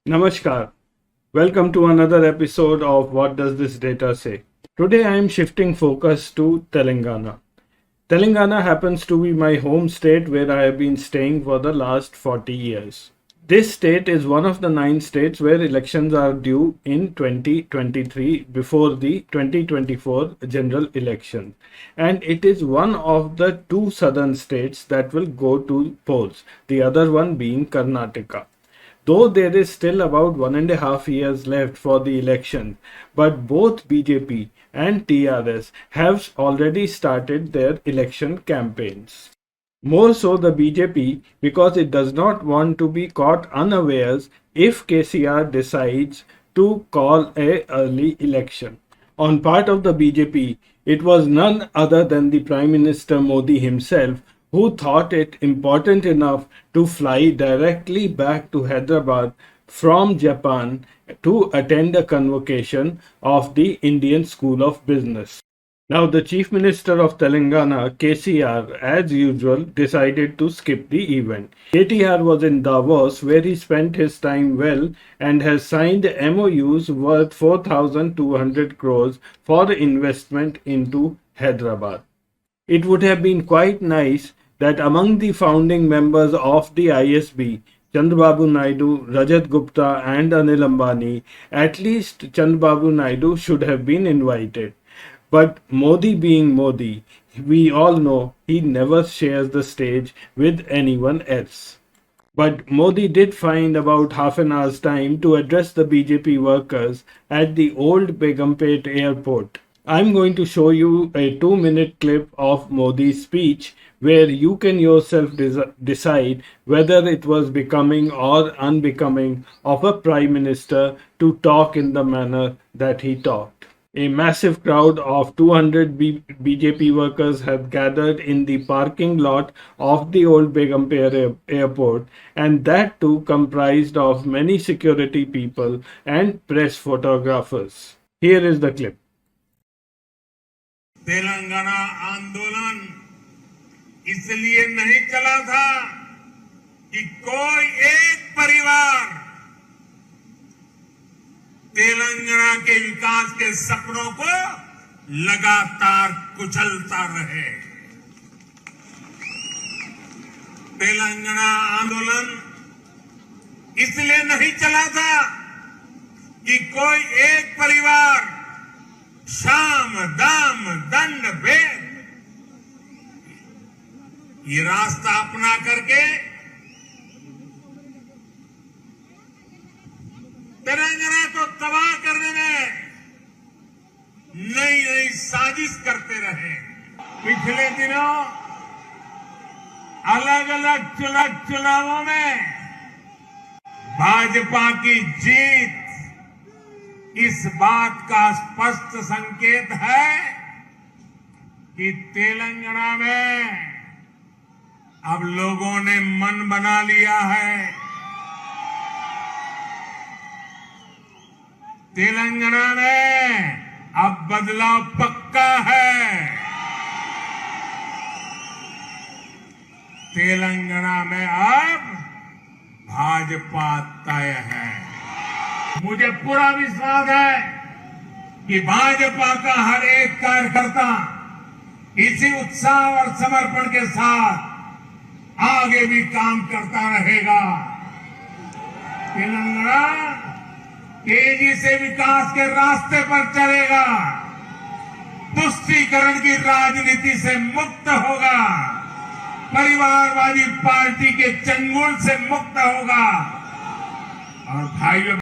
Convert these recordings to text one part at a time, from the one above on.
Namaskar. Welcome to another episode of What Does This Data Say? Today I am shifting focus to Telangana. Telangana happens to be my home state where I have been staying for the last 40 years. This state is one of the 9 states where elections are due in 2023 before the 2024 general election. And it is one of the 2 southern states that will go to polls, the other one being Karnataka. Though there is still about 1.5 years left for the election, but both BJP and TRS have already started their election campaigns. More so the BJP because it does not want to be caught unawares if KCR decides to call a early election. On part of the BJP, it was none other than the Prime Minister Modi himself who thought it important enough to fly directly back to Hyderabad from Japan to attend a convocation of the Indian School of Business. Now, the Chief Minister of Telangana, KCR, as usual, decided to skip the event. KTR was in Davos where he spent his time well and has signed MOUs worth 4,200 crores for investment into Hyderabad. It would have been quite nice that among the founding members of the ISB, Chandrababu Naidu, Rajat Gupta and Anil Ambani, at least Chandrababu Naidu should have been invited. But Modi being Modi, we all know he never shares the stage with anyone else. But Modi did find about half an hour's time to address the BJP workers at the old Begumpet airport. I'm going to show you a 2-minute clip of Modi's speech where you can yourself decide whether it was becoming or unbecoming of a prime minister to talk in the manner that he talked. A massive crowd of 200 BJP workers had gathered in the parking lot of the old Begumpet airport, and that too comprised of many security people and press photographers. Here is the clip. Telangana आंदोलन इसलिए नहीं चला था कि कोई एक परिवार तेलंगाना के विकास के सपनों को लगातार कुचलता रहे। तेलंगाना आंदोलन इसलिए नहीं चला था कि कोई एक परिवार साम दाम दंड भेद ये रास्ता अपना करके तेलंगाना को तबाह करने में नई नई साजिश करते रहे। पिछले दिनों अलग अलग चुनावों में भाजपा की जीत इस बात का स्पष्ट संकेत है कि तेलंगाना में अब लोगों ने मन बना लिया है। तेलंगाना में अब बदलाव पक्का है। तेलंगाना में अब भाजपा तय है। मुझे पूरा विश्वास है कि भाजपा का हर एक कार्यकर्ता इसी उत्साह और समर्पण के साथ आगे भी काम करता रहेगा। तेलंगाना तेजी से विकास के रास्ते पर चलेगा, तुष्टीकरण की राजनीति से मुक्त होगा, परिवारवादी पार्टी के चंगुल से मुक्त होगा। और भाइयों,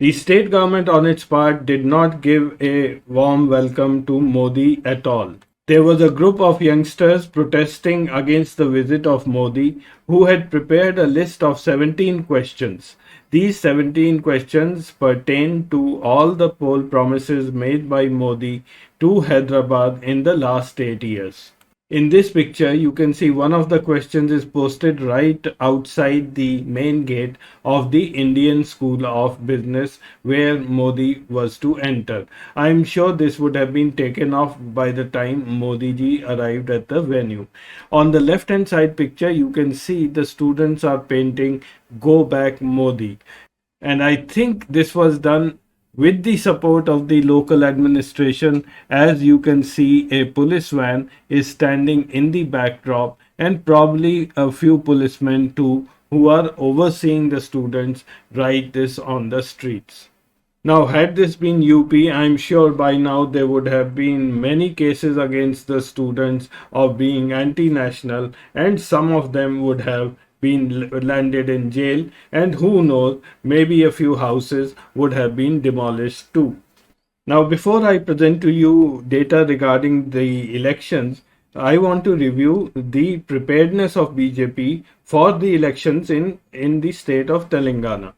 the state government on its part did not give a warm welcome to Modi at all. There was a group of youngsters protesting against the visit of Modi who had prepared a list of 17 questions. These 17 questions pertain to all the poll promises made by Modi to Hyderabad in the last 8 years. In this picture, you can see one of the questions is posted right outside the main gate of the Indian School of Business where Modi was to enter. I am sure this would have been taken off by the time Modi ji arrived at the venue. On the left hand side picture, you can see the students are painting "Go Back Modi." And I think this was done with the support of the local administration. As you can see, a police van is standing in the backdrop, and probably a few policemen too who are overseeing the students write this on the streets. Now, had this been UP, I'm sure by now there would have been many cases against the students of being anti national, and some of them would have been landed in jail, and who knows, maybe a few houses would have been demolished too. Now, before I present to you data regarding the elections, I want to review the preparedness of BJP for the elections in the state of Telangana.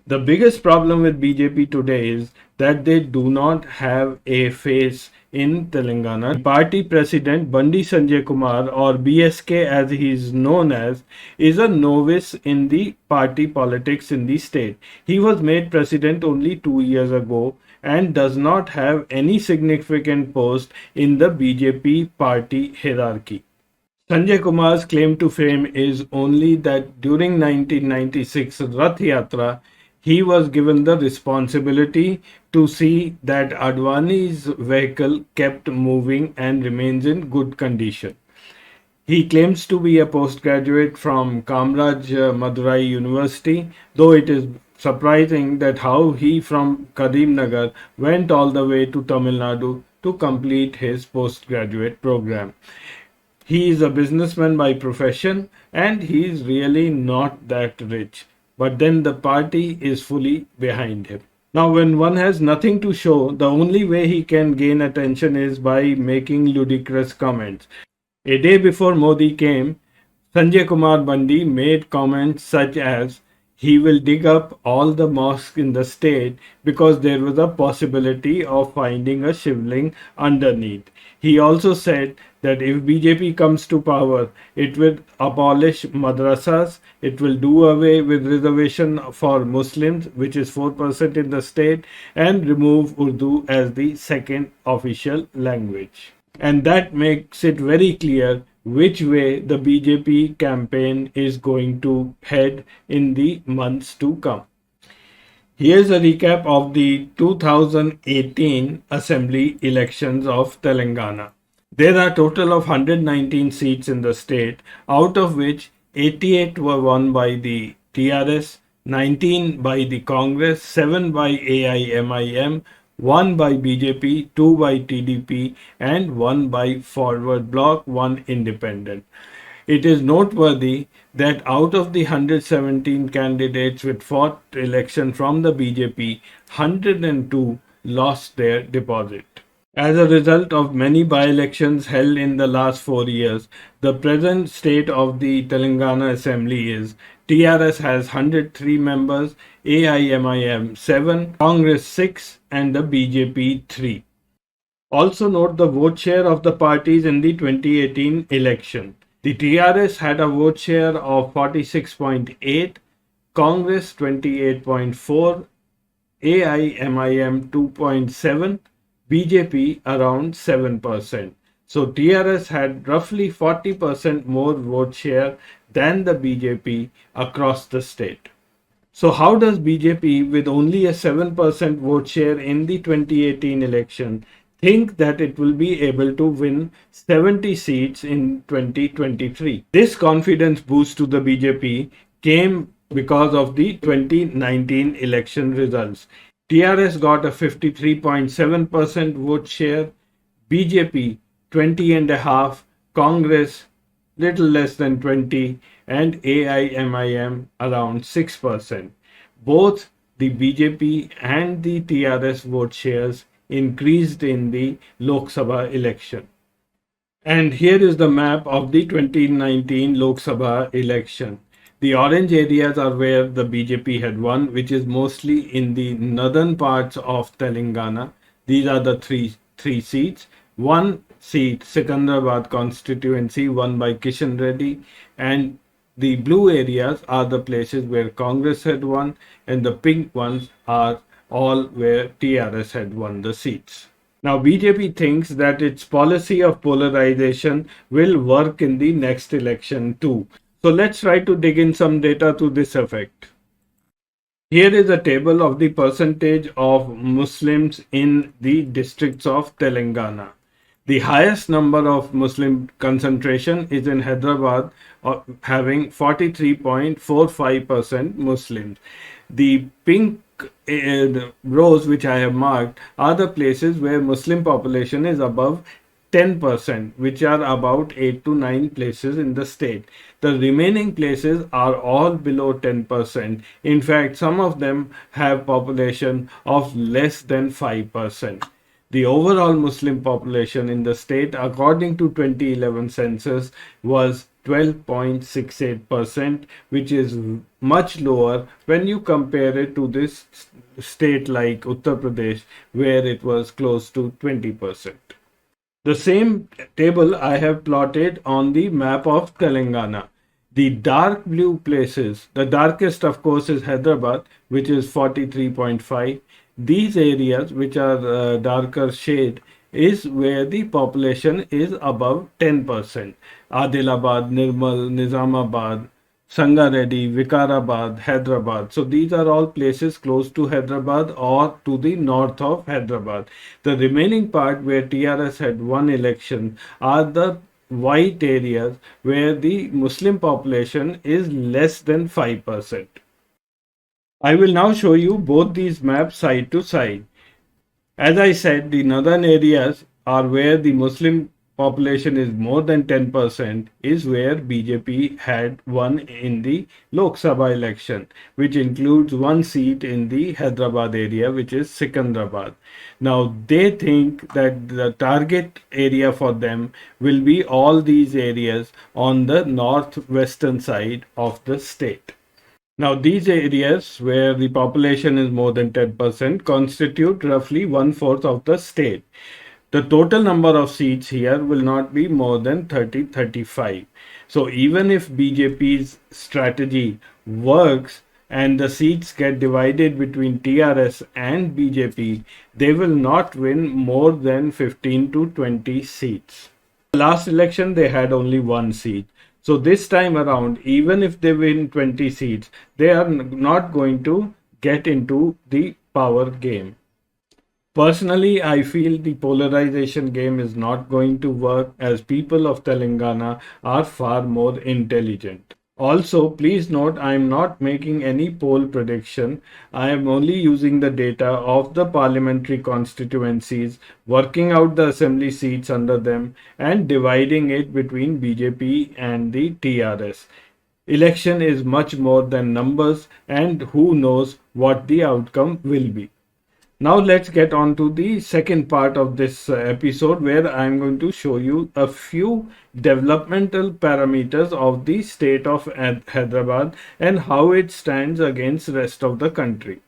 The biggest problem with BJP today is that they do not have a face in Telangana. The party president Bandi Sanjay Kumar, or BSK as he is known as, is a novice in the party politics in the state. He was made president only 2 years ago and does not have any significant post in the BJP party hierarchy. Sanjay Kumar's claim to fame is only that during 1996 Rath Yatra, he was given the responsibility to see that Advani's vehicle kept moving and remains in good condition. He claims to be a postgraduate from Kamraj Madurai University, though it is surprising that how he from Karimnagar went all the way to Tamil Nadu to complete his postgraduate program. He is a businessman by profession and he is really not that rich. But then the party is fully behind him. Now, when one has nothing to show, the only way he can gain attention is by making ludicrous comments. A day before Modi came, Sanjay Kumar Bandi made comments such as he will dig up all the mosques in the state because there was a possibility of finding a shivling underneath. He also said that if BJP comes to power, it will abolish madrasas, it will do away with reservation for Muslims, which is 4% in the state, and remove Urdu as the second official language. And that makes it very clear which way the BJP campaign is going to head in the months to come. Here's a recap of the 2018 Assembly elections of Telangana. There are a total of 119 seats in the state, out of which 88 were won by the TRS, 19 by the Congress, 7 by AIMIM, 1 by BJP, 2 by TDP, and 1 by Forward Bloc, 1 independent. It is noteworthy that out of the 117 candidates which fought election from the BJP, 102 lost their deposit. As a result of many by-elections held in the last 4 years, the present state of the Telangana Assembly is TRS has 103 members, AIMIM 7, Congress 6, and the BJP 3. Also note the vote share of the parties in the 2018 election. The TRS had a vote share of 46.8, Congress 28.4, AIMIM 2.7, BJP around 7%. So TRS had roughly 40% more vote share than the BJP across the state. So how does BJP, with only a 7% vote share in the 2018 election, think that it will be able to win 70 seats in 2023? This confidence boost to the BJP came because of the 2019 election results. TRS got a 53.7% vote share, BJP 20.5%, Congress little less than 20%, and AIMIM around 6%. Both the BJP and the TRS vote shares increased in the Lok Sabha election. And here is the map of the 2019 Lok Sabha election. The orange areas are where the BJP had won, which is mostly in the northern parts of Telangana. These are the three seats. One seat, Secunderabad constituency, won by Kishan Reddy, and the blue areas are the places where Congress had won, and the pink ones are all where TRS had won the seats. Now, BJP thinks that its policy of polarization will work in the next election too. So let's try to dig in some data to this effect. Here is a table of the percentage of Muslims in the districts of Telangana. The highest number of Muslim concentration is in Hyderabad, having 43.45% Muslims. The pink rows which I have marked are the places where Muslim population is above 10%, which are about 8 to 9 places in the state. The remaining places are all below 10%. In fact, some of them have population of less than 5%. The overall Muslim population in the state, according to 2011 census, was 12.68%, which is much lower when you compare it to this state like Uttar Pradesh, where it was close to 20%. The same table I have plotted on the map of Telangana. The dark blue places, the darkest of course is Hyderabad, which is 43.5. These areas, which are darker shade, is where the population is above 10%. Adilabad, Nirmal, Nizamabad, Sangareddy, Vikarabad, Hyderabad. So these are all places close to Hyderabad or to the north of Hyderabad. The remaining part where TRS had won election are the white areas where the Muslim population is less than 5%. I will now show you both these maps side to side. As I said, the northern areas are where the Muslim population is more than 10%, is where BJP had won in the Lok Sabha election, which includes one seat in the Hyderabad area, which is Secunderabad. Now, they think that the target area for them will be all these areas on the northwestern side of the state. Now, these areas where the population is more than 10% constitute roughly one fourth of the state. The total number of seats here will not be more than 35. So, even if BJP's strategy works and the seats get divided between TRS and BJP, they will not win more than 15 to 20 seats. Last election, they had only one seat. So this time around, even if they win 20 seats, they are not going to get into the power game. Personally, I feel the polarization game is not going to work as people of Telangana are far more intelligent. Also, please note I am not making any poll prediction. I am only using the data of the parliamentary constituencies, working out the assembly seats under them, and dividing it between BJP and the TRS. Election is much more than numbers, and who knows what the outcome will be. Now let's get on to the second part of this episode where I'm going to show you a few developmental parameters of the state of Hyderabad and how it stands against rest of the country.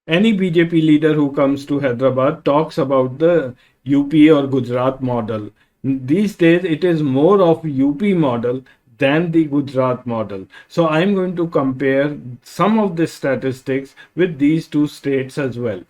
Any BJP leader who comes to Hyderabad talks about the UP or Gujarat model. These days it is more of UP model than the Gujarat model. So I'm going to compare some of the statistics with these two states as well.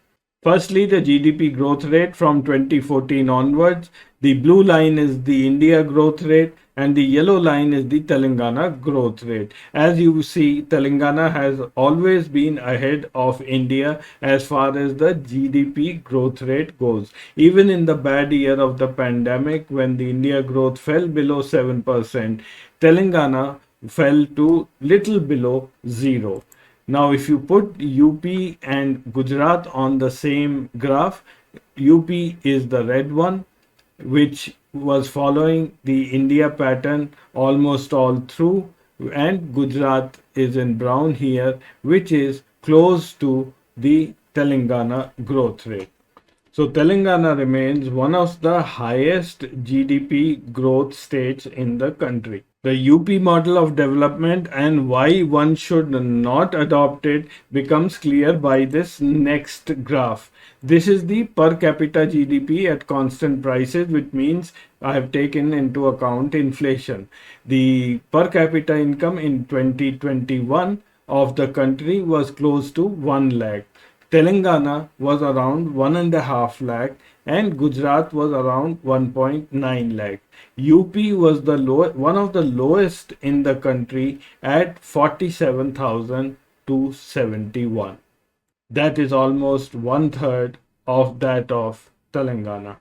Firstly, the GDP growth rate from 2014 onwards. The blue line is the India growth rate and the yellow line is the Telangana growth rate. As you see, Telangana has always been ahead of India as far as the GDP growth rate goes. Even in the bad year of the pandemic, when the India growth fell below 7%, Telangana fell to little below zero. Now, if you put UP and Gujarat on the same graph, UP is the red one, which was following the India pattern almost all through, and Gujarat is in brown here, which is close to the Telangana growth rate. So, Telangana remains one of the highest GDP growth states in the country. The UP model of development and why one should not adopt it becomes clear by this next graph. This is the per capita GDP at constant prices, which means I have taken into account inflation. The per capita income in 2021 of the country was close to 1 lakh. Telangana was around 1.5 lakh and Gujarat was around 1.9 lakh. UP was the one of the lowest in the country at 47,200. to 71. That is almost one third of that of Telangana.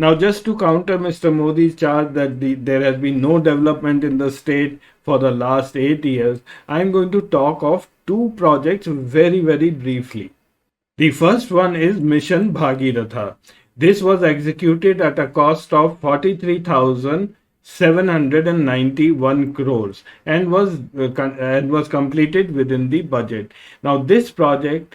Now, just to counter Mr. Modi's charge that there has been no development in the state for the last 8 years, I am going to talk of two projects very, very briefly. The first one is Mission Bhagiratha. This was executed at a cost of 43,791 crores and was completed within the budget. Now, this project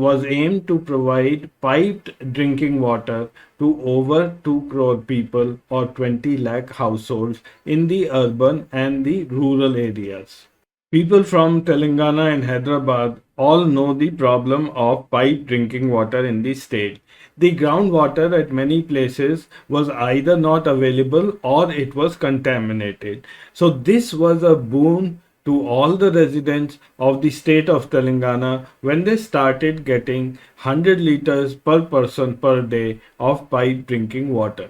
was aimed to provide piped drinking water to over 2 crore people or 20 lakh households in the urban and the rural areas. People from Telangana and Hyderabad all know the problem of piped drinking water in the state. The groundwater at many places was either not available or it was contaminated. So this was a boon to all the residents of the state of Telangana when they started getting 100 liters per person per day of piped drinking water.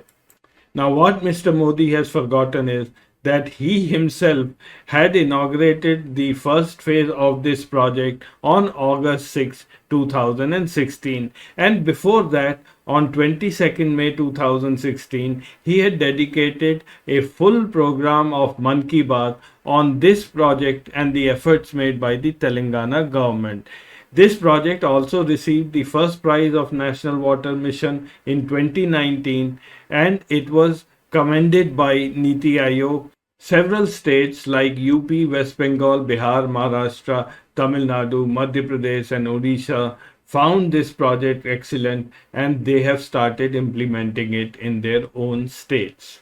Now, what Mr. Modi has forgotten is that he himself had inaugurated the first phase of this project on August 6, 2016, and before that, on 22nd May 2016, he had dedicated a full program of Man Ki Baat on this project and the efforts made by the Telangana government. This project also received the first prize of National Water Mission in 2019 and it was commended by Niti Aayog. Several states like UP, West Bengal, Bihar, Maharashtra, Tamil Nadu, Madhya Pradesh and Odisha found this project excellent and they have started implementing it in their own states.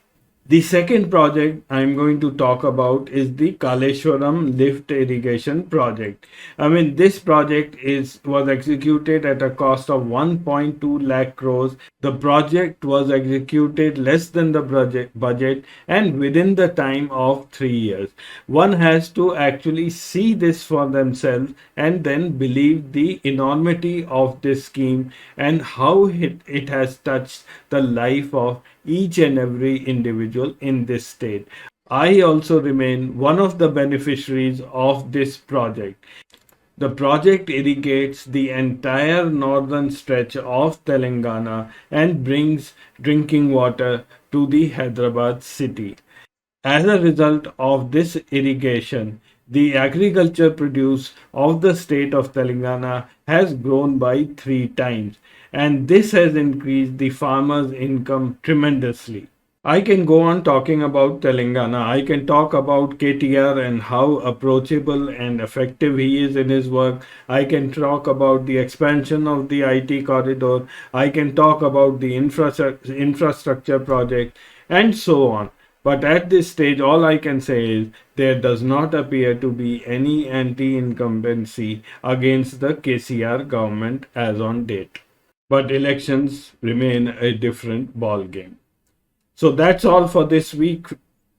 The second project I am going to talk about is the Kaleshwaram lift irrigation project. This project was executed at a cost of 1.2 lakh crores. The project was executed less than the budget and within the time of 3 years. One has to actually see this for themselves and then believe the enormity of this scheme and how it has touched the life of each and every individual in this state. I also remain one of the beneficiaries of this project. The project irrigates the entire northern stretch of Telangana and brings drinking water to the Hyderabad city. As a result of this irrigation, the agriculture produce of the state of Telangana has grown by 3 times, and this has increased the farmers' income tremendously. I can go on talking about Telangana. I can talk about KTR and how approachable and effective he is in his work. I can talk about the expansion of the IT corridor. I can talk about the infrastructure project and so on. But at this stage, all I can say is there does not appear to be any anti-incumbency against the KCR government as on date. But elections remain a different ballgame. So that's all for this week.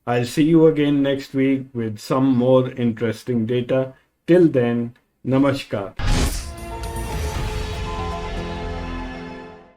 I'll see you again next week with some more interesting data. Till then, Namaskar.